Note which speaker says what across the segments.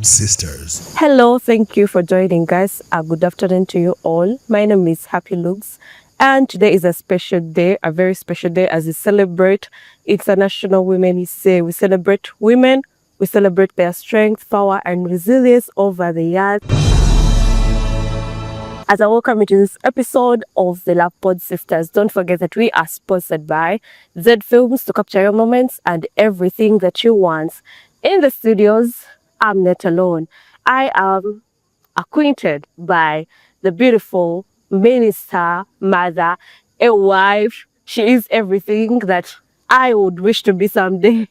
Speaker 1: Pod Sistas.
Speaker 2: Hello, thank you for joining us. Good afternoon to you all. My name is Haffie Lubs, and today is a special day, a very special day as we celebrate International Women's Day. We celebrate women, we celebrate their strength, power, and resilience over the years. As I welcome you to this episode of the Love Pod Sistas, don't forget that we are sponsored by Z Films to capture your moments and everything that you want. In the studios, I'm not alone. I am acquainted by the beautiful minister, mother, a wife. She is everything that I would wish to be someday.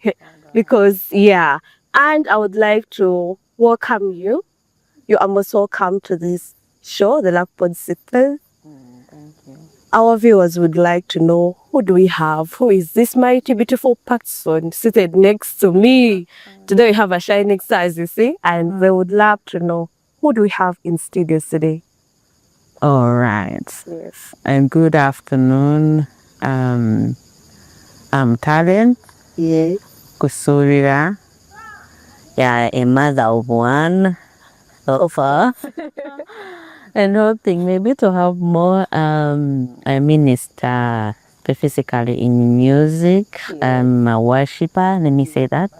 Speaker 2: Because, yeah, and I would like to welcome you. You are most welcome to this show, the Love Pod Sistas.
Speaker 3: Thank you.
Speaker 2: Our viewers would like to know, who do we have? Who is this mighty, beautiful person seated next to me? Today we have a shining star, as you see, and they would love to know, who do we have in studios today?
Speaker 3: All right.
Speaker 2: Yes.
Speaker 3: And good afternoon. I'm Talent
Speaker 2: Yes.
Speaker 3: Kusuubira. Yeah, a mother of one so far. And hoping maybe to have more a minister specifically in music. I'm a worshiper, let me say that.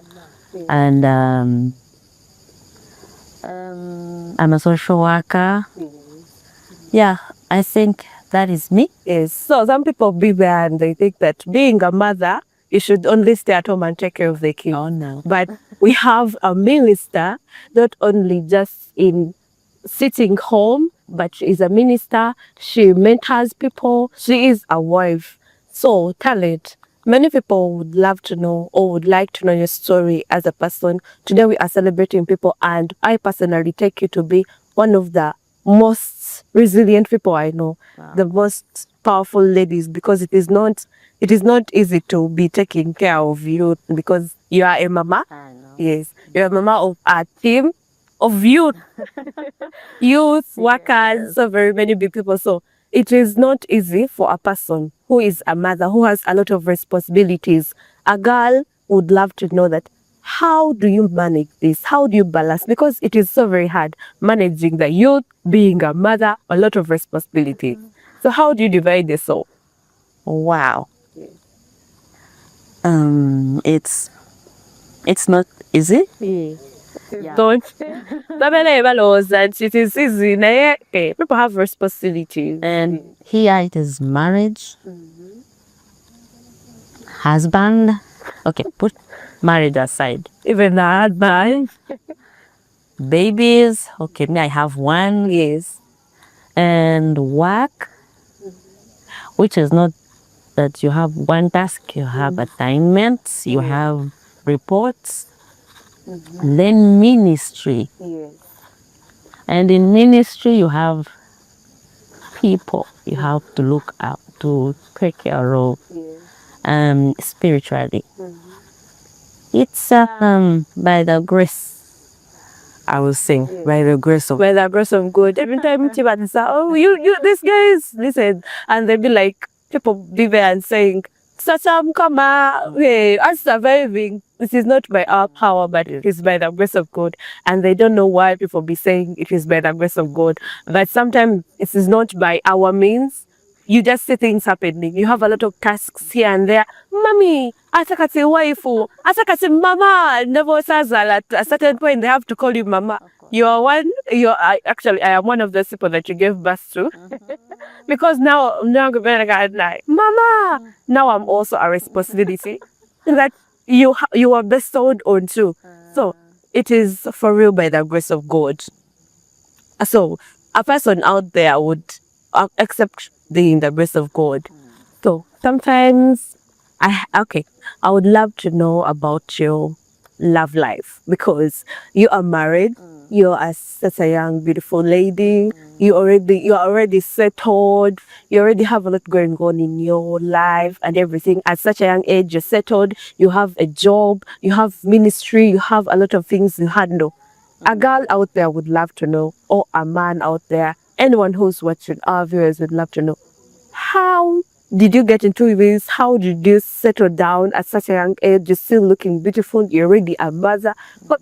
Speaker 3: And I'm a social worker. Yeah, I think that is me.
Speaker 2: Yes. So some people be there and they think that being a mother, you should only stay at home and take care of the kids.
Speaker 3: Oh no.
Speaker 2: But we have a minister, not only just in sitting home, but she is a minister. She mentors people. She is a wife. So, Talent, many people would love to know or would like to know your story as a person. Today we are celebrating people, and I personally take you to be one of the most resilient people I know, the most powerful ladies, because it is not easy to be taking care of you because you are a mama.
Speaker 3: I know.
Speaker 2: Yes, you're a mama of a team of youth, workers, so very many big people. So it is not easy for a person who is a mother, who has a lot of responsibilities. A girl would love to know that, how do you manage this? How do you balance? Because it is so very hard managing the youth, being a mother, a lot of responsibilities. So how do you divide this all?
Speaker 3: Wow. It's not easy. Yeah.
Speaker 2: Don't. That it is easy. Okay, people have responsibilities.
Speaker 3: And here it is marriage, husband. Okay, put marriage aside.
Speaker 2: Even a husband.
Speaker 3: Babies. Okay, me I have one.
Speaker 2: Yes.
Speaker 3: And work, which is not that you have one task, you have assignments, you have reports, then ministry.
Speaker 2: Yes.
Speaker 3: And in ministry, you have people you have to look up to take care of spiritually. It's by the grace, I will say, by the grace of
Speaker 2: By the grace of God. Every time Tiba say, oh, you this guys, listen. And they'll be like, people be there and saying, Sasam Kama, hey, I'm surviving. This is not by our power, but it is by the grace of God. And they don't know why people be saying it is by the grace of God. But sometimes it is not by our means. You just see things happening. You have a lot of tasks here and there. Mommy, atakati waifu, atakati mama. Never says at a certain point they have to call you mama. You are one. Actually, I am one of those people that you gave birth to. Because now I'm like, mama. Now I'm also a responsibility that you are bestowed on too. So it is for real by the grace of God. So a person out there would accept the grace of God. So sometimes I would love to know about your love life, because you are married, you are such a young, beautiful lady, you are already settled, you already have a lot going on in your life and everything. At such a young age, you're settled, you have a job, you have ministry, you have a lot of things to handle. A girl out there would love to know, or a man out there, anyone who's watching, our viewers would love to know, how did you get into this? How did you settle down at such a young age? You're still looking beautiful. You're already a mother. But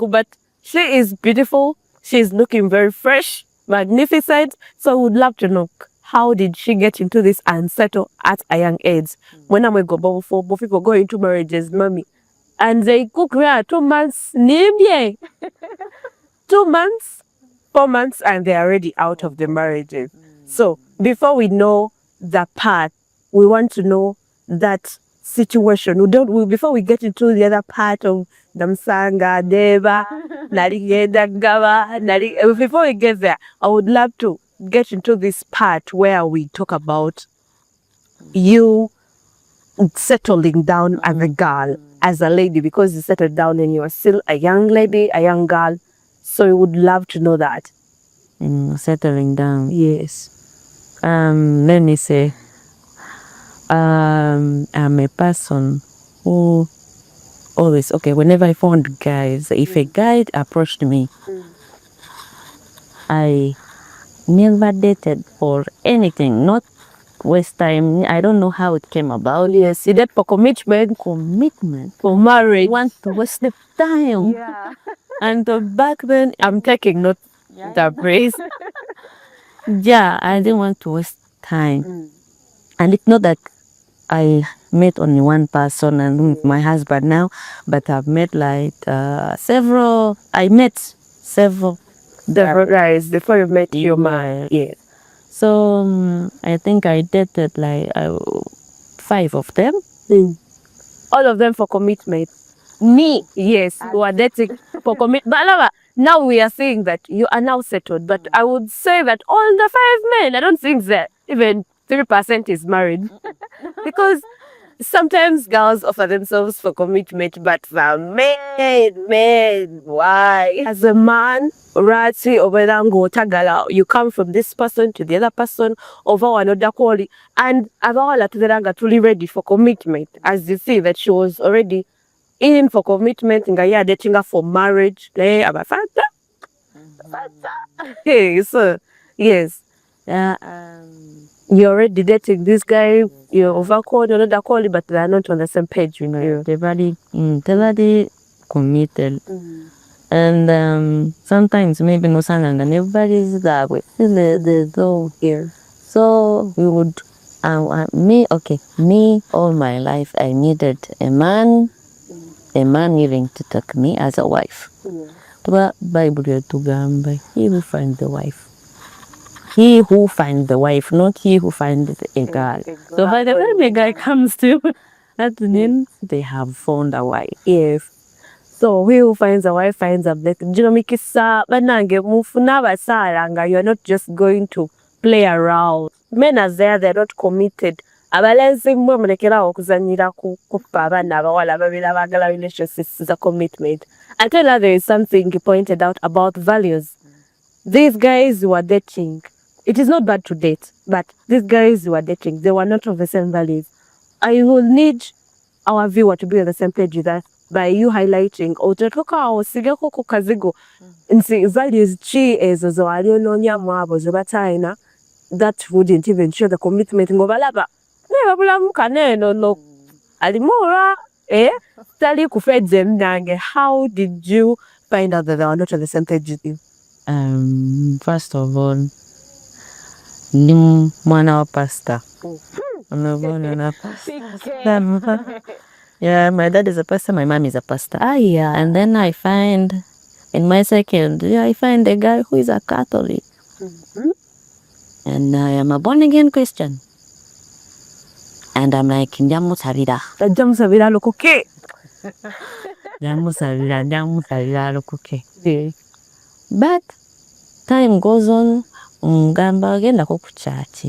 Speaker 2: but she is beautiful. She's looking very fresh, magnificent. So I would love to know, how did she get into this and settle at a young age? When I'm going to go for both people go into marriages, mommy. And they cook her 2 months, 2 months, 4 months, and they're already out of the marriages. So before we know the part, we want to know that situation. Before we get into the other part of Damsanga, Deva, Narigeda Gava, before we get there, I would love to get into this part where we talk about you settling down as a girl, as a lady, because you settled down and you are still a young lady, a young girl. So we would love to know that.
Speaker 3: Settling down.
Speaker 2: Yes.
Speaker 3: Let me say, I'm a person who always, whenever I found guys, if a guy approached me, I never dated for anything, not waste time. I don't know how it came about.
Speaker 2: Yes, you did for commitment,
Speaker 3: for marriage. Want to waste the time.
Speaker 2: Yeah.
Speaker 3: And back then,
Speaker 2: I'm taking note the praise.
Speaker 3: Yeah, I didn't want to waste time. And it's not that I met only one person and with my husband now, but I've met like several. I met several
Speaker 2: guys before you met your man.
Speaker 3: Yeah. So I think I dated like 5 of them.
Speaker 2: All of them for commitment.
Speaker 3: Me,
Speaker 2: yes, you are dating for commitment. But now we are saying that you are now settled. But I would say that all the 5 men, I don't think that even 3% is married. Because sometimes girls offer themselves for commitment, but the men, why? As a man, you come from this person to the other person over another quality, and truly ready for commitment. As you see that she was already in for commitment, dating her for marriage. Hey, so yes. You're already dating this guy, you're overcalled, another call, but they're not on the same page, you know.
Speaker 3: They're already committed. And sometimes maybe no son and everybody's that way. There's no here. So we would me all my life I needed a man willing to take me as a wife. But Bible to Gamba, he will find the wife. He who finds the wife, not he who finds a girl. So by the time a guy comes to, that means they have found a wife.
Speaker 2: Yes. So he who finds a wife finds a blessing. You're not just going to play around. Men are there, they're not committed. Relationships is a commitment. I tell her there is something he pointed out about values. These guys who are dating, it is not bad to date, but these guys who are dating, they were not of the same values. I will need our viewer to be on the same page with us by you highlighting values that wouldn't even show the commitment. How did you find out that they are not on the same page with you?
Speaker 3: First of all, mwana wa pastor. Yeah, my dad is a pastor, my mom is a pastor.
Speaker 2: Yeah.
Speaker 3: And then I find in my second, I find a guy who is a Catholic. And I am a born again Christian. And I'm like, Njamusabira
Speaker 2: lokoke.
Speaker 3: Njamusabira lokoke. But time goes on, ngamba agenda ko ku church.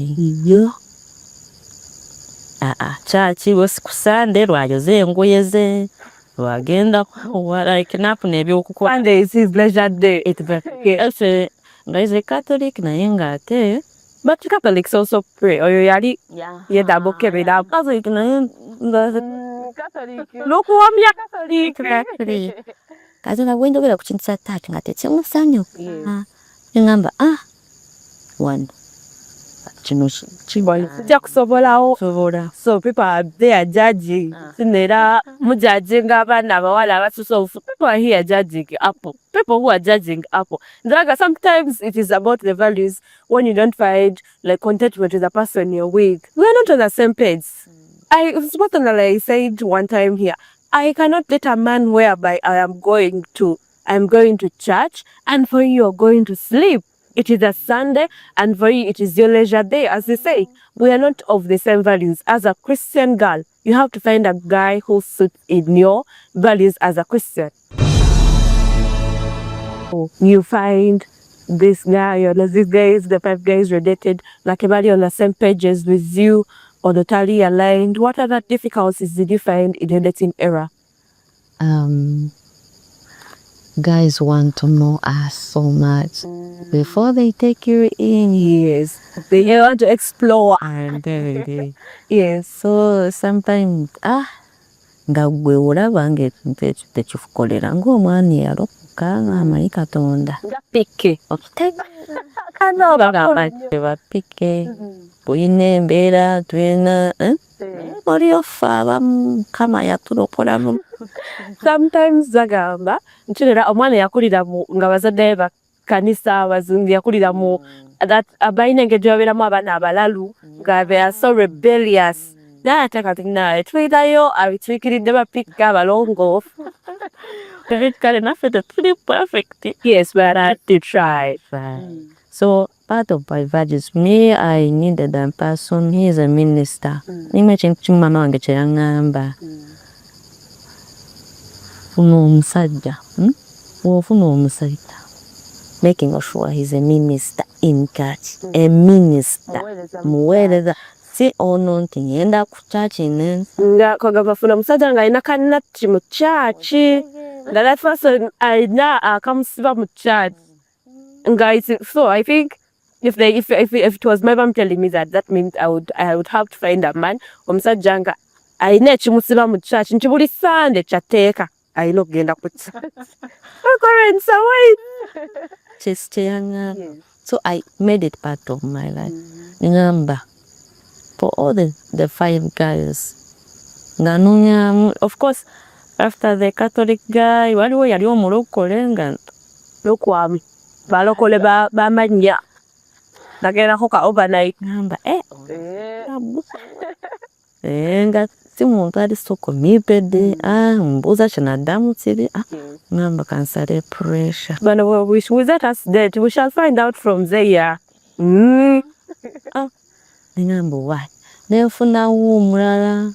Speaker 3: Church was ku Sunday lwayoze engoye ze lwagenda like napu nebyokukola.
Speaker 2: Sunday is his leisure day.
Speaker 3: Guys a Catholic naye ngate.
Speaker 2: But Catholics also pray. Oyo yali double kebera.
Speaker 3: Catholic naye
Speaker 2: Catholic. Look wamya Catholic.
Speaker 3: Kazi na wendo gera kuchinsa tatu ngate tsemusanyo. Ngamba one. Kino
Speaker 2: kijja kusobolawo. So people are there judging. Sinera mujudging abaana abawala abasusa obufu. People are here judging Apple. People who are judging Apple. Sometimes it is about the values when you don't find like contentment with the person you're with. We are not on the same page. I said one time here, I cannot date a man whereby I'm going to church and for you you're going to sleep. It is a Sunday and for you it is your leisure day. As they say, we are not of the same values. As a Christian girl, you have to find a guy who suits in your values as a Christian. You find this guy or these guys, the 5 guys you dated, like everybody on the same pages with you or totally aligned. What other difficulties did you find in the dating era?
Speaker 3: Guys want to know us so much before they take you in.
Speaker 2: Yes, they want to explore.
Speaker 3: And yes, so sometimes nga gwe olaba tekifukolera ng'omwani yalokoka ng'amanyi Katonda
Speaker 2: Picky.
Speaker 3: bapike bulina embeera tulina oli ofa abamu Mukama yatulokolamu.
Speaker 2: Sometimes bagamba nchirera omwana yakulira nga bazadde ba kanisa abazungu yakulira mu abalina engeri babeeramu abaana abalalu nga they are so rebellious. Naye twitayo abitwikiridde bapikka abalongoofu.
Speaker 3: Kale naffe tetuli perfect.
Speaker 2: Yes, but I had to try.
Speaker 3: So part of my values, me, I needed a person. He is a minister. Nimwe ekintu kimu mama wange kye yaŋŋamba. Funa omusajja. Ofuna omusajja. Making sure he's a minister in church. A minister. Muweereza. Si ono nti ngenda ku church ne.
Speaker 2: Nga kwagamba funa omusajja nga alina kannatti mu church. Nga that person alina akamusiba mu church. So I think if it was my mom telling me that means I would have to find a man omusajja nga alina ekimusiba mu church nti buli Sunday kyateeka alina okugenda ku church.
Speaker 3: So I made it part of my life. Ngamba for all the 5 guys. Nganunya, of course, after the Catholic guy, waliwo yali omulokole nga
Speaker 2: lokwami. Balokole bamanya. Nagerako ka overnight.
Speaker 3: Ngamba nga si muntu ali so committed. Mbuuza kinaddamu kiri. Ngamba kansale pressure.
Speaker 2: But let us date. We shall find out from there.
Speaker 3: Ngamba why? Nefunawo umrala.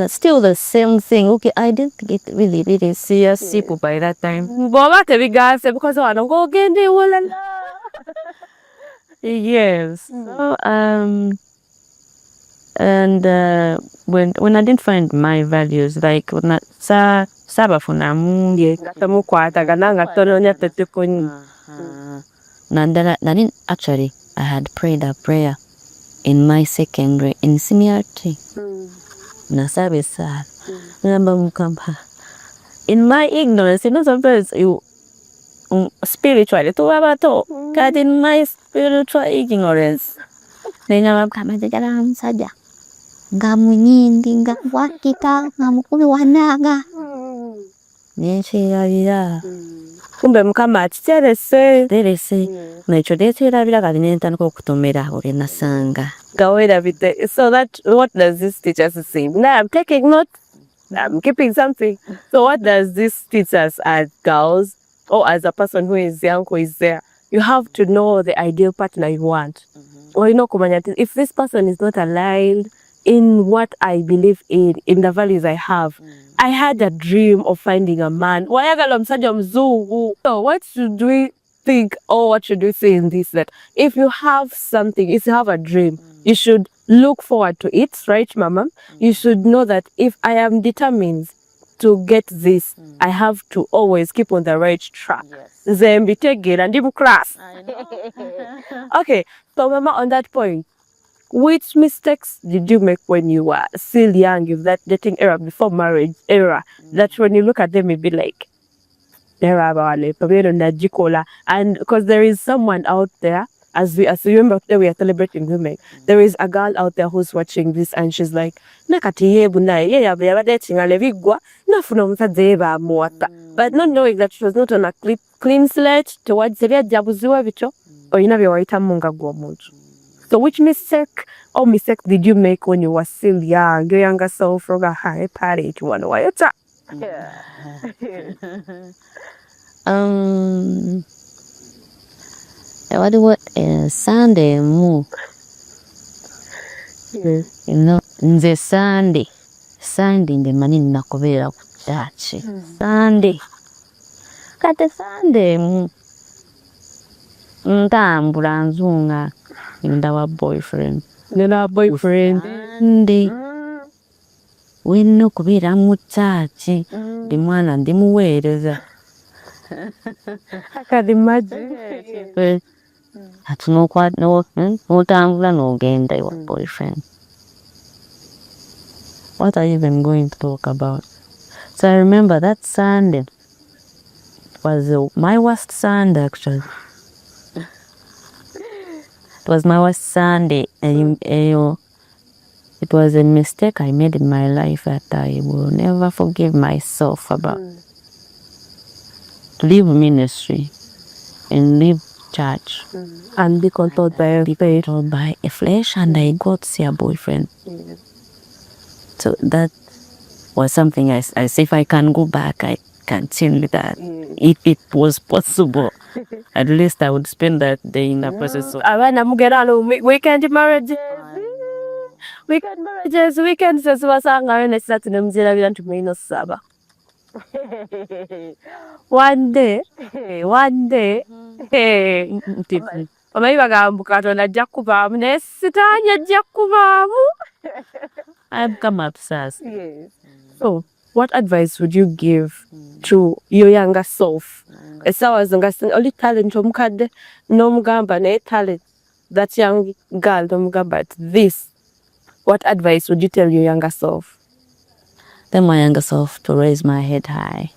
Speaker 3: Still the same thing. Okay, I didn't get really serious people by that time.
Speaker 2: Boba tebigase because I don't go gende wala.
Speaker 3: Yes. So and when I didn't find my values, like when saba funamu
Speaker 2: ngatamukwata gananga tononya tetekoni.
Speaker 3: Nandala actually I had prayed a prayer in my secondary in seniority. Nasabe sad. Ngamba Mukama. In my ignorance, sometimes you spiritually to abato. God, in my spiritual ignorance. Ngamba Mukama jagala musajja. Nga munyindi nga wakita nga mukubi wanaga. Nenkyerabira.
Speaker 2: Kumbe Mukama akiterese.
Speaker 3: Nekyo nekyerabira kati nentandika okutomera oli nasanga.
Speaker 2: So what does this teach us to say? Now I'm taking notes. I'm keeping something. So what does this teach us as girls or as a person who is young, who is there? You have to know the ideal partner you want. Or if this person is not aligned in what I believe in the values I have. I had a dream of finding a man. So what should we think or what should we say in this? That if you have something, if you have a dream, you should look forward to it, right, Mama? You should know that if I am determined to get this, I have to always keep on the right track. Class. Okay, so Mama, on that point, which mistakes did you make when you were still young, in that dating era before marriage era, that when you look at them, you'd be like, and because there is someone out there, as you remember today we are celebrating women. There is a girl out there who's watching this and she's like, nakati yebu naye ye yabade chingale bigwa nafuna omusajja ye bamuwasa. But not knowing that she was not on a clean slate towards the jabuziwa bicho oyina bye wayitamu nga gw'omuntu. So which mistake did you make when you were still young? Your younger self from a high party to one way.
Speaker 3: What Sunday mu nze Sunday nde mani nakubeera ku church Sunday kate Sunday mu ntambula nzunga ndawa boyfriend Sunday wenno kubeera mu church ndi mwana ndimuweereza
Speaker 2: I can imagine.
Speaker 3: N'otambula n'ogenda your boyfriend. What are you even going to talk about? So I remember that Sunday was my worst Sunday actually. It was my worst Sunday, and it was a mistake I made in my life that I will never forgive myself about. Leave ministry and leave church
Speaker 2: and be controlled by
Speaker 3: a flesh, and I got to see a boyfriend. So that was something I say if I can go back, I can change that. If it was possible, at least I would spend that day in the process of
Speaker 2: weekend marriages. Weekend says one day omayiba gambuka Katonda ajja kubaamu naye sitaani ajja kubaamu.
Speaker 3: I've come obsessed.
Speaker 2: So what advice would you give to your younger self? Esawa nga oli talent omukadde n'omugamba naye talent that young girl n'omugamba this. What advice would you tell your younger self?
Speaker 3: Tell my younger self to raise my head high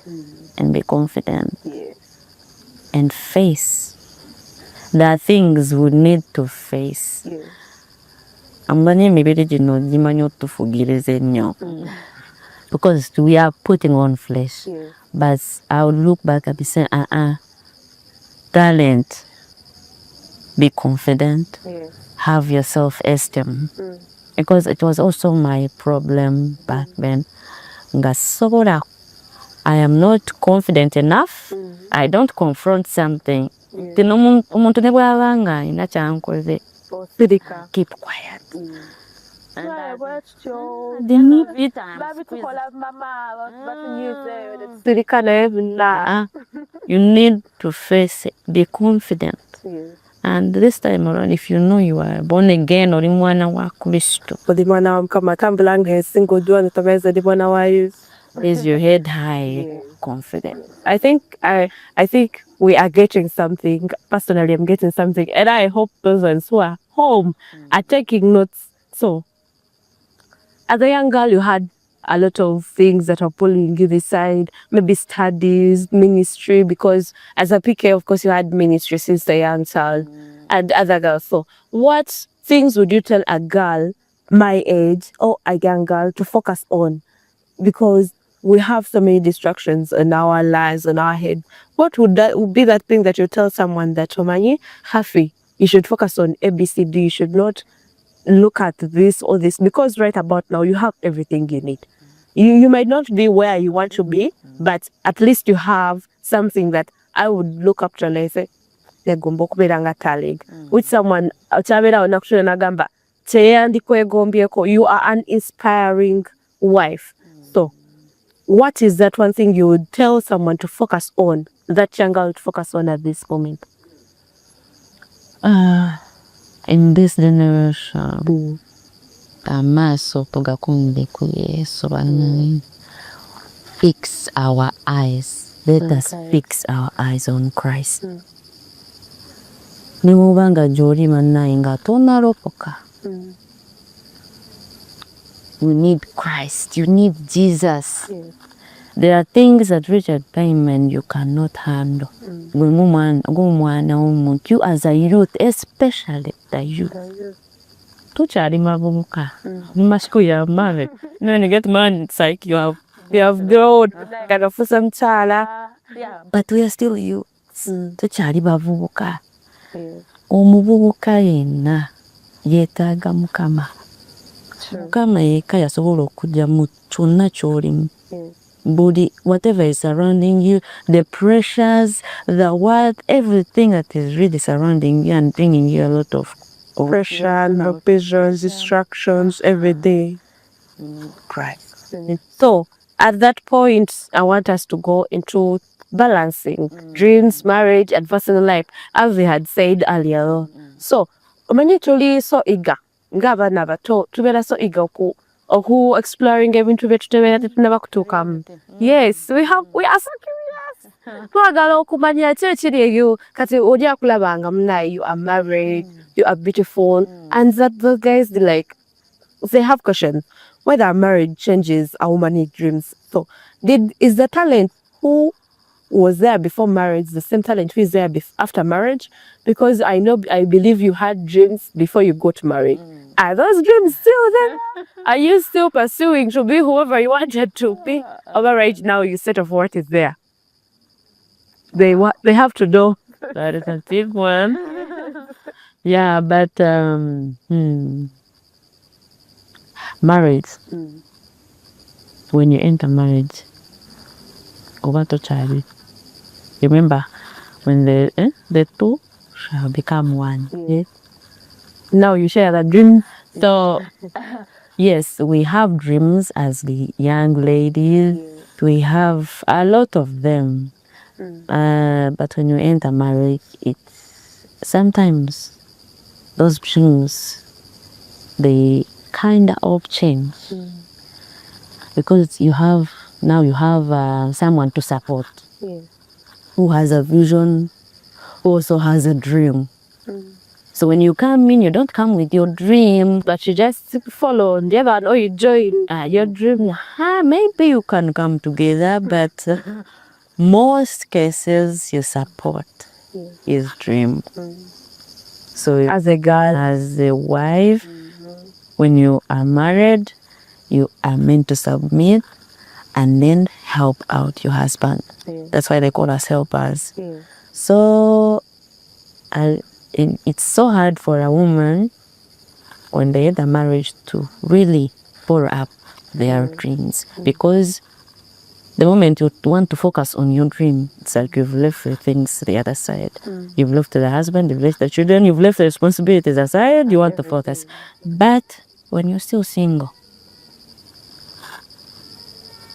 Speaker 3: and be confident and face the things we need to face. Because we are putting on flesh. But I would look back and be saying, talent, be confident, have your self-esteem. Because it was also my problem back then. I am not confident enough. I don't confront something. Keep quiet. You need to face it. Be confident. And this time around, if you know you are born again or in one wa Kristo, raise your head high, confident.
Speaker 2: I think we are getting something. Personally, I'm getting something, and I hope those ones who are home are taking notes. So, as a young girl, you had a lot of things that are pulling you this side, maybe studies, ministry, because as a PK, of course, you had ministry since a young child, and other girls. So, what things would you tell a girl my age or a young girl to focus on? Because we have so many distractions in our lives, in our head. What would be that thing that you tell someone that, Haffie, you should focus on ABCD, you should not look at this or this, because right about now you have everything you need. You might not be where you want to be, but at least you have something that I would look up to and I say, with someone, you are an inspiring wife. So, what is that one thing you would tell someone to focus on, that young girl to focus on at this moment?
Speaker 3: In this generation, fix our eyes. Let us fix our eyes on Christ. You need Christ. You need Jesus. there are things that reach a time when you cannot handle. You as a youth, especially the youth. Tuchari mabuka. You must go your married. When you get married, it's like you have grown. Kind of some chala. But we are still youths. Tuchari bavubuka. Omuvubuka yenna yeetaaga mukama. Mukama yekka yasobola okujja mu kyonna ky'olimu. Body, whatever is surrounding you, the pressures, the what, everything that is really surrounding you and bringing you a lot of
Speaker 2: Pressure, visions, distractions, every day.
Speaker 3: Christ.
Speaker 2: So at that point, I want us to go into balancing dreams, marriage, and personal life, as we had said earlier. So, umanyi so eager. Ngaba nabato tubera so eager oku exploring ebintu byetu tebera tetunaba kutuukamu. Yes, we are so curious. Twagala okumanya ki ekiri eyo kati ojja kulabanga munaye you are married, you are beautiful, and that those guys they have questions whether marriage changes a woman's dreams. So, is the talent who was there before marriage the same talent who is there after marriage? Because I believe you had dreams before you got married. Are those dreams still there? Are you still pursuing to be whoever you wanted to be? Or right now you set of what is there? They have to know.
Speaker 3: That is a big one. Yeah, but marriage. When you enter marriage, over to child. Remember, when the two shall become one. Yes?
Speaker 2: Now you share that dream.
Speaker 3: So, yes, we have dreams as the young ladies. We have a lot of them. But when you enter marriage, sometimes those dreams, they kind of change. Because you have someone to support. Who has a vision, who also has a dream. So when you come in, you don't come with your dream,
Speaker 2: but you just follow the other one, or you join
Speaker 3: your dream. Maybe you can come together, but most cases you support his dream. So
Speaker 2: as a girl,
Speaker 3: as a wife, when you are married, you are meant to submit and then help out your husband. That's why they call us helpers. So it's so hard for a woman when they enter marriage to really follow up their dreams, because the moment you want to focus on your dream, it's like you've left the things the other side. You've left the husband, you've left the children, you've left the responsibilities aside, you want to focus. But when you're still single,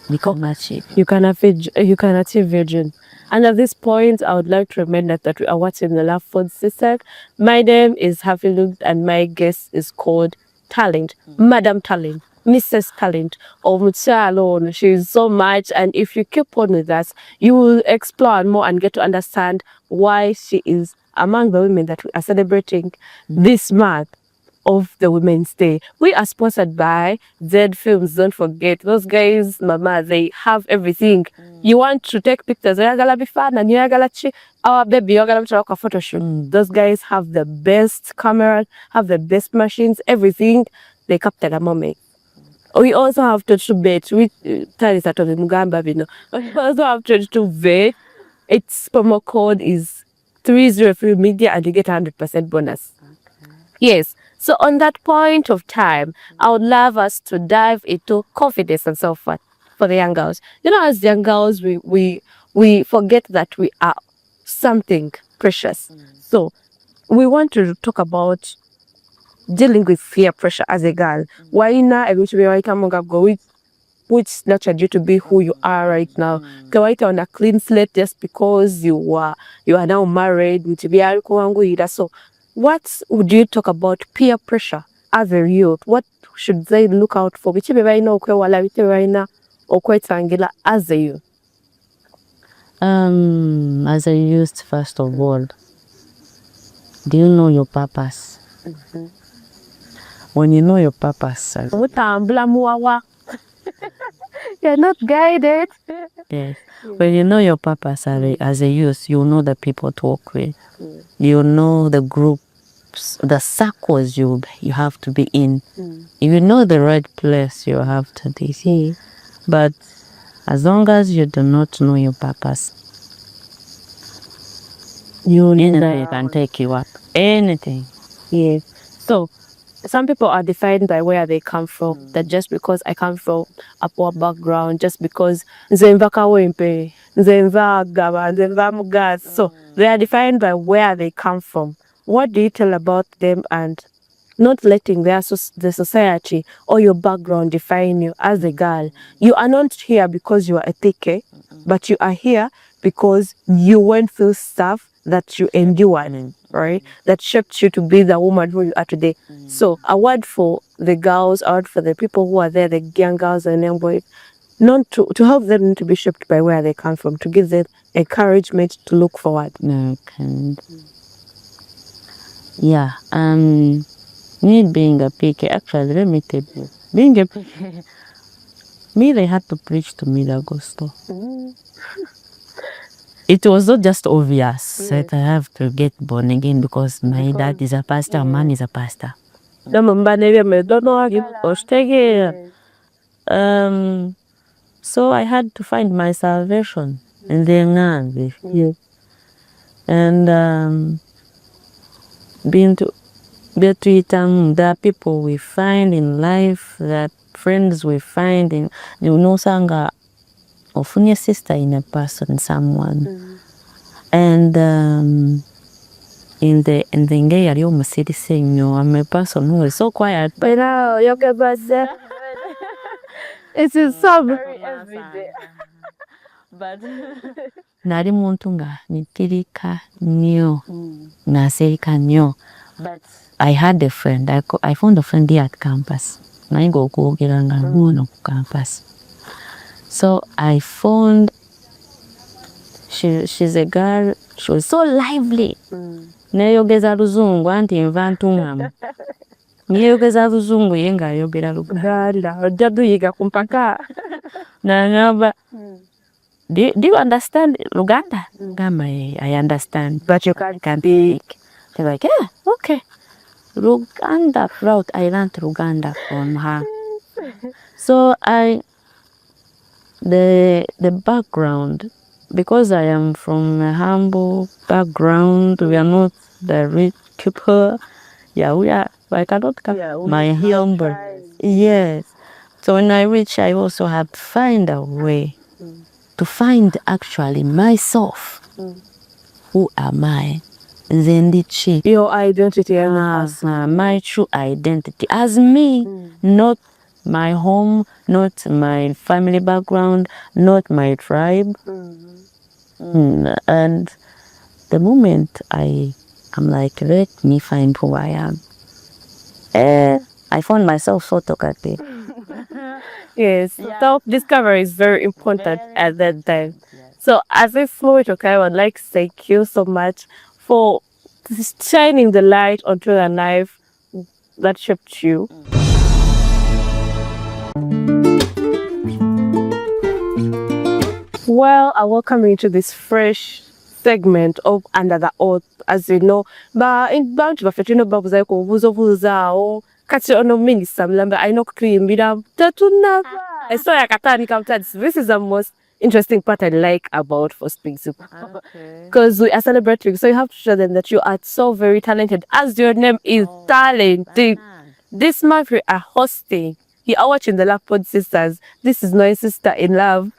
Speaker 3: you can achieve your dream. And at this point, I would like to remind us that we are watching the Love Pod Sistas. My name is Haffie Lubs and my guest is called Talent, Madam Talent, Mrs. Talent, or Muchalo. She is so much, and if you keep on with us, you will explore more and get to understand why she is among the women that we are celebrating this month of the Women's Day. We are sponsored by Z Films. Don't forget, those guys, mama, they have everything. You want to take pictures, oyagala bifana, oyagala chi, our baby, oyagala mchara kwa photo shoot. Those guys have the best camera, have the best machines, everything. They capture the moment. We also have 22 bet, which is at the Mugamba, we also have 22 bet. Its promo code is 303 media and you get 100% bonus. Yes. So on that point of time, I would love us to dive into confidence and so forth for the young girls. You know, as young girls, we forget that we are something precious. So we want to talk about dealing with fear pressure as a girl. Why not? Which nurtured you to be who you are right now. Kawaita on a clean slate just because you are now married. So what would you talk about peer pressure as a youth? What should they look out for? As a youth? As a youth, first of all, do you know your purpose? When you know your purpose,
Speaker 2: you're not guided.
Speaker 3: Yes. When you know your purpose as a youth, you know the people to work with. You know the groups, the circles you have to be in. You know the right place you have to be. But as long as you do not know your purpose, anything can take you up. Anything.
Speaker 2: Yeah. So some people are defined by where they come from. That just because I come from a poor background, just because nze kawempe, nze gaba, nze mugazi. So they are defined by where they come from. What do you tell about them and not letting the society or your background define you as a girl? You are not here because you are a thick, but you are here because you went through stuff that you endured, right? That shaped you to be the woman who you are today. So a word for the girls, a word for the people who are there, the young girls and young boys, not to help them to be shaped by where they come from, to give them encouragement to look forward.
Speaker 3: Okay. Yeah. Me being a PK, actually, let me tell you, being a PK, me, they had to preach to me the gospel. It was not just obvious that I have to get born again because my dad is a pastor, man is a pastor. So I had to find my salvation in the Nganzi. And being to there are people we find in life, that friends we find in, you know, sanga often your sister in a person, someone. And in the ngay yali omusirisa nnyo. I'm a person who is so quiet, but now you're it is so very everyday. But nali muntu nga nitirika nnyo, naserika nnyo. But I had a friend. I found a friend here at campus. Nainga okwogera nga ngono ku campus. So I found she's a girl. She was so lively. Neyogeza luzungu anti nva ntungamu. Neyogeza luzungu ye ng'ayogera Luganda. Ojja tuyiga ku mpaka. Nangamba, do you understand Luganda? Ngamba, I understand, but you can't speak. They're like, yeah, okay. Luganda route, I learned Luganda from her. So the background, because I am from a humble background, we are not the rich people. Yeah, we are. I cannot come. My humble. Yes. So when I reach, I also have to find a way to find actually myself. Who am I? Your identity as my true identity as me, not my home, not my family background, not my tribe. And the moment I'm like, let me find who I am. I found myself so talkative.
Speaker 2: Yes, self-discovery is very important at that time. So as a fluid, okay, I would like to thank you so much for shining the light onto the knife that shaped you. Well, I welcome you to this fresh segment of Under the Oath. As you know, but in bound to Fetino Babuza Buzo kati ono minister mlamba I know kuimbira tatuna. I saw yakatani kamtad. This is the most interesting part I like about First Pixel. Because we are celebrating, so you have to show them that you are so very talented. As your name is Talent. This month we are hosting. You are watching the Love Pod Sistas. This is my sister in love.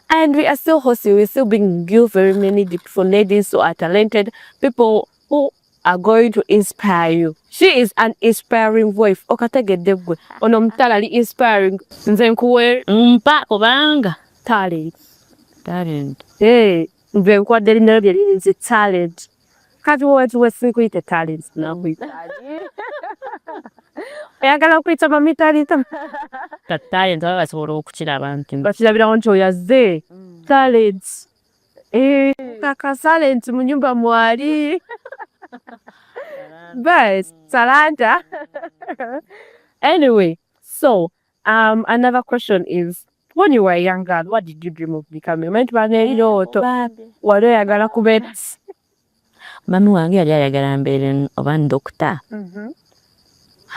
Speaker 2: And we are still hosting, we're still bringing you very many beautiful ladies who are talented, people who are going to inspire you. She is an inspiring wife. Okategedegwe. Onomtalali inspiring. Nze nkuwe
Speaker 3: Mpa kubanga.
Speaker 2: talent.
Speaker 3: Talent.
Speaker 2: Hey, nze nkwadde linnya lye nze talent. Kati wetu wesinkwite talent nakwita. Oyagala okuyita mami talent.
Speaker 3: Talent basobola okukiraba nti
Speaker 2: bakirabirawo nti oyazze talent. Kaka talent mu nyumba mwali. But Talanta. Anyway, so another question is, When you were younger, what did you dream of becoming? Wali oyagala kubeera
Speaker 3: mami wange yali ayagala mbeere oba dokita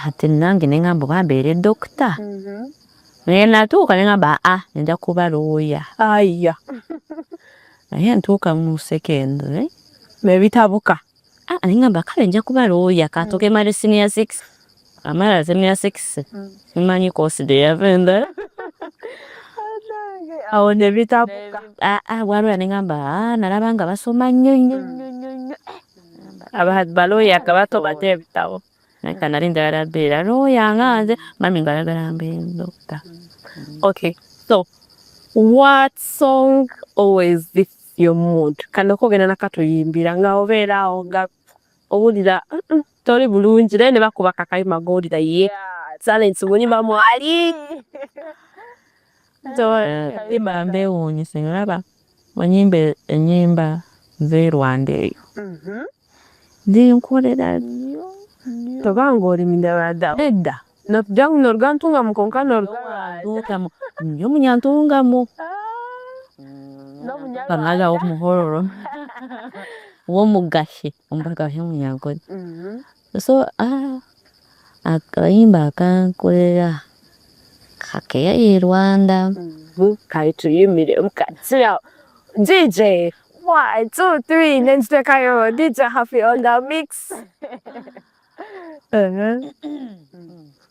Speaker 3: ate nange nengamba oba mbeere dokita naye natuuka nengamba nja kuba looya
Speaker 2: aya
Speaker 3: naye ntuuka mu secondary
Speaker 2: nebitabuka
Speaker 3: nengamba kale nja kuba looya katoke male senior 6 amala senior 6 simanyi kosi deyavenda
Speaker 2: awo nebitabuka
Speaker 3: bwalooya nengamba nalaba nga basoma nnyo
Speaker 2: balooya bato bate ebitabo
Speaker 3: naye nali njagala beera looya nga nze mami nga ayagala mbeere dokita.
Speaker 2: Okay, so what song always lifts your mood? Kano kogenda nakatuyimbira nga obeera awo nga owulira toli bulungi naye ne bakuba kakayima g'owulira Talent munyumba mwali
Speaker 3: Kayimba mbeewuunyise olaba bwenyimba ennyimba z'erwanda eyo zinkolera nnyo
Speaker 2: tobanga oli mindaradda
Speaker 3: nedda
Speaker 2: norgantunga mukonka
Speaker 3: nnyo munyantungamu bangalawo muhororo w'omugashe omugashe munyankole so akayimba akankolera kakeya ye Rwanda
Speaker 2: kale tuyimire mukatira DJ 1 2 3 nenzitekayo DJ Haffie on the mix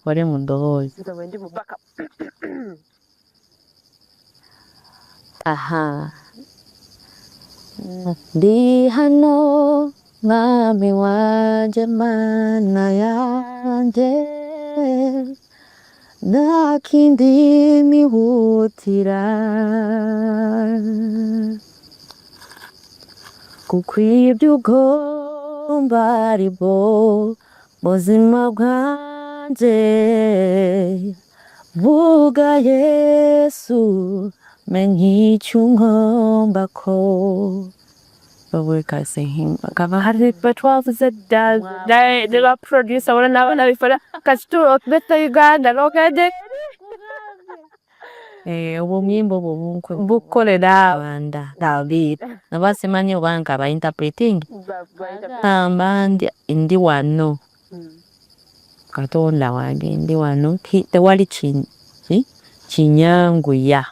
Speaker 3: wali mu ddoboozi ndi hano mwami wanje mana yanje nakindi mihutira kuko ibyo ugomba ari bwo buzima bwanje vuga Yesu menye icyo ungomba ko but we can sing him akaba hari
Speaker 2: but is it does the producer wana nabana bifara kachituro beta Uganda lokade
Speaker 3: obwo mwimbo obwo
Speaker 2: bukolera
Speaker 3: Rwanda
Speaker 2: David
Speaker 3: nabasemanye obanka ba interpreting ndi wano Katonda wange ndi wano tewali kinyanguya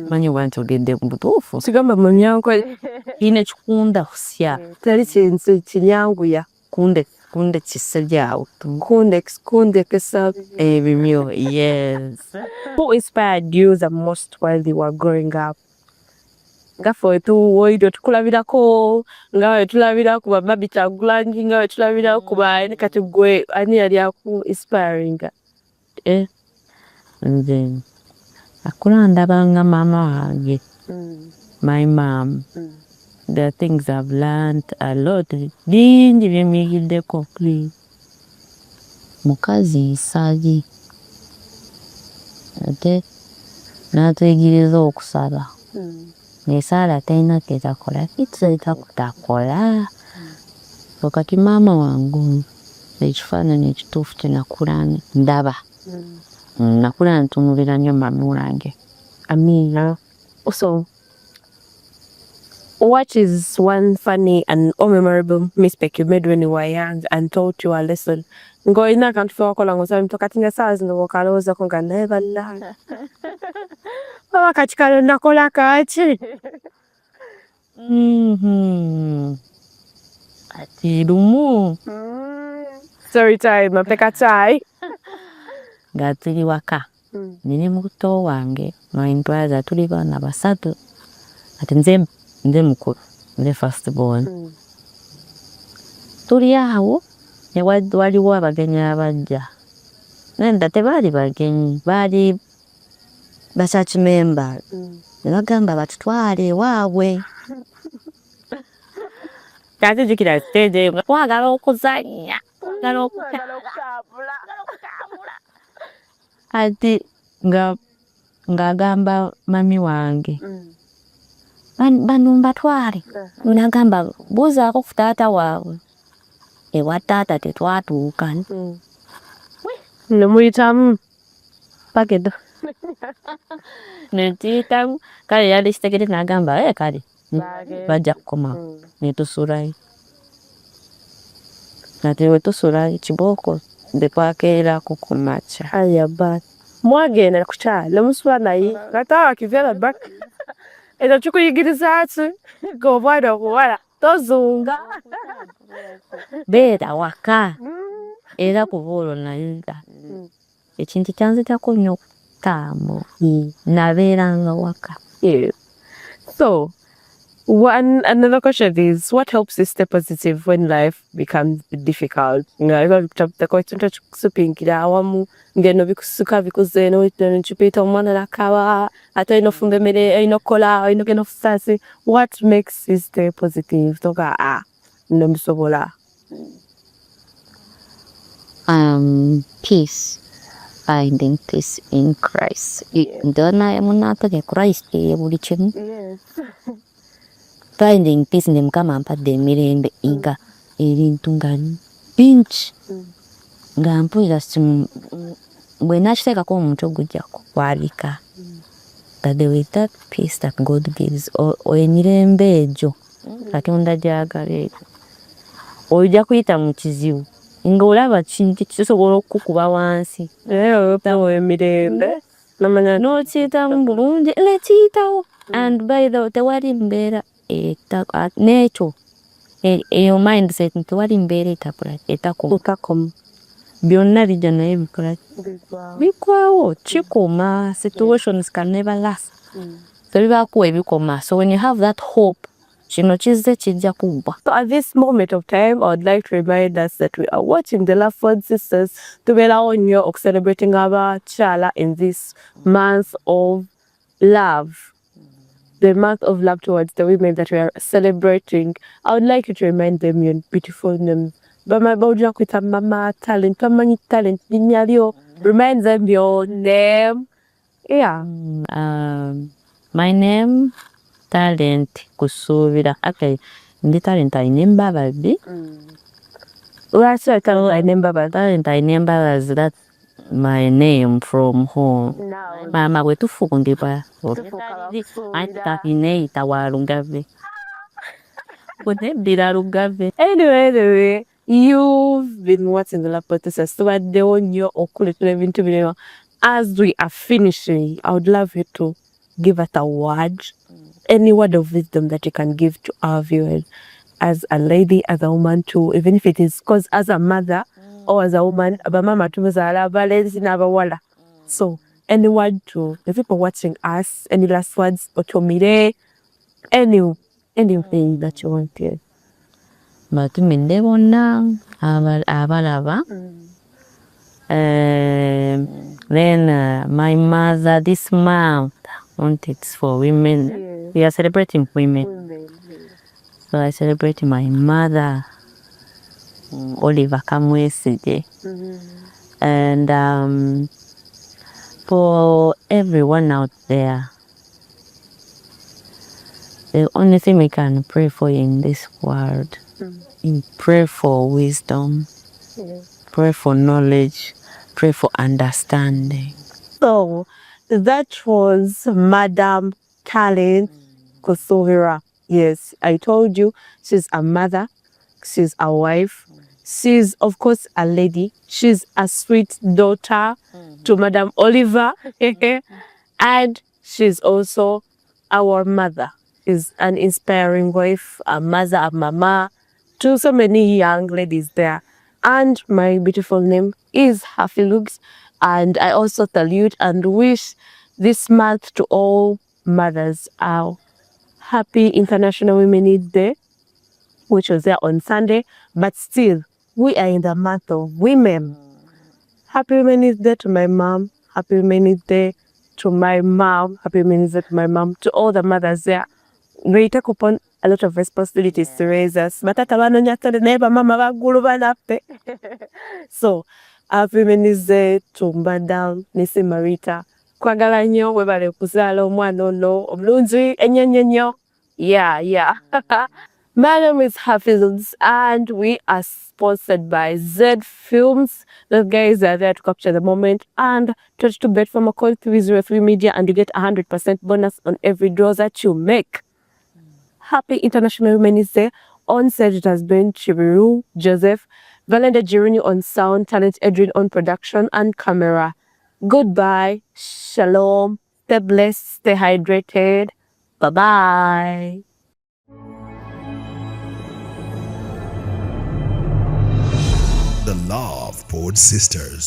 Speaker 3: manyi wantu ogedde mu butuufu
Speaker 2: sigamba mu nyanko
Speaker 3: ine kikunda kusya
Speaker 2: teri kintu kinyanguya
Speaker 3: kunde kisajjawo
Speaker 2: kunde kesa
Speaker 3: ebimyo yes.
Speaker 2: Who inspired you the most while you were growing up? Ngafo tu woido tukulabirako ngawe tulabira ku babi Kyagulanyi ngawe tulabira ku ba kati gwe ani yali aku inspiring
Speaker 3: nze akulanda mama wange my mom the things I've learned a lot bingi byemiyigiddeko mukazi nsagi ate n'atuyigiriza okusaba nesala tayina ketakola kitakola wakati mama wangu ekifaananyi ekituufu kyenakula ndaba nakula ntunulira nnyo mami wange
Speaker 2: Amina. So what is one funny and or memorable mistake you made when you were young and taught you a lesson? Ngo ina kantu wakola ngo sabi mtoka tinga saa zino wakaloza konga never learn. Baba katika nakola kachi.
Speaker 3: ati lumu
Speaker 2: Story time, apeka chai.
Speaker 3: nga tuli waka nini muto wange nointwaza tuli bana basatu ati nze mukulu nze first born tuli awo ne waliwo abagenyi abajja nenda tebaali bagenyi baali ba church member ne bagamba batutwale waabwe kati jikira stage twagala okuzanya twagala okukabula ati ngagamba mami wange bano mbatwale nagamba buzaako ku taata waabwe ewa taata tetwatuuka
Speaker 2: Nemuyitamu pakedo
Speaker 3: netuyitamu kale yali kitegere n'agamba kale bajja kukomawo netusulayo ate we tusulayo kibooko twakeerako ku makya
Speaker 2: ayaba mwagenda kukyala musula naye ngatawa kivera back ekyo kikuyigiriza ki ng'omwana omuwala tozunga
Speaker 3: beera waka era kuba olwo nayuda ekintu kyanzitako nnyo okutaamu nabeeranga waka.
Speaker 2: So another question is, what helps you stay positive when life becomes difficult? Ekintu ekikusupinkira awamu ngeno bikusuka bikuze nokipita omwana nakaba ate olina ofumba emmere olina okukola olina okugenda ofusasi. What makes you stay positive? Toga nno mbisobola.
Speaker 3: Peace. Finding peace in Christ. Ndona munapage Christ buli kimu. Finding peace ne Mukama ampadde emirembe nga ebintu nga bingi nga mpulira bwe nakiteekako omuntu ogujja kukwabika that there is that peace that God gives emirembe egyo Katonda gyagala egyo ojja kuyita mu kizibu nga olaba kintu kisobola okukuba wansi
Speaker 2: emirembe
Speaker 3: n'okiyitamu bulungi nekiyitawo and by the way tewali mbeera n'ekyo eyo mindset tewali mbeera etakoma byonna bijja naye bikola bikwawo kikoma. Situations can never last so bibakuwa ebikoma. So when you have that hope kino kizze kijja kuggwa.
Speaker 2: So at this moment of time, I would like to remind us that we are watching the Love Pod Sistas tubeerawo nnyo celebrating abakyala in this month of love. The month of love towards the women that we are celebrating. I would like you to remind them your beautiful names. Bawujja kwita mama talent, bamanyi talent linnya lyo. Remind them your name.
Speaker 3: My name Talent Kusuubira. Okay, ndi Talent ayina embabazi.
Speaker 2: Lwaki Talent ayina embabazi?
Speaker 3: Talent ayina embabazi, that's my name from home. Mama bwe tufungibwa neeyita wa Lugave. Neddira Lugave.
Speaker 2: Anyway, you've been watching the Love Pod Sistas. Tubaddewo nnyo okuleetera ebintu bino. As we are finishing, I would love you to give us a word, any word of wisdom that you can give to our viewers, as a lady, as a woman too, even if it is because as a mother or as a woman, abamama tumuzaala abalenzi n'abawala. So any word to the people watching us, any last words, otomire, anything that you want to.
Speaker 3: Batumidde bonna abalaba. Then my mother this month wanted for women. We are celebrating women. So I celebrate my mother, Oliver Kamwesige. And for everyone out there, the only thing we can pray for in this world, pray for wisdom, pray for knowledge, pray for understanding.
Speaker 2: So that was Madam Talent Kusuubira. Yes, I told you she's a mother, she's a wife, she's of course a lady, she's a sweet daughter to Madam Oliver, and she's also our mother. She's an inspiring wife, a mother, a mama to so many young ladies there. And my beautiful name is Haffie Lubs, and I also salute and wish this month to all mothers our happy International Women's Day, which was there on Sunday, but still we are in the month of women. Happy Women's Day to my mom, happy Women's Day to my mom, happy Women's Day to my mom, to all the mothers there. We take upon a lot of responsibilities to raise us. Batata banonya tale neba mama bagulu banape. So, happy Women's Day to Madam Nisi Marita. Kwagala nnyo webale okuzaala omwana ono omulungi ennyo nnyo nnyo. Yeah. My name is Haffie Lubs, and we are sponsored by Z Films. Those guys are there to capture the moment. And touch to bet from a call 303 Media, and you get 100% bonus on every draw that you make. Happy International Women's Day. On set, it has been Chibiru, Joseph, Valenda Girini on sound, Talent Edwin on production and camera. Goodbye. Shalom. Stay blessed. Stay hydrated. Bye-bye.
Speaker 1: The Love Pod Sistas.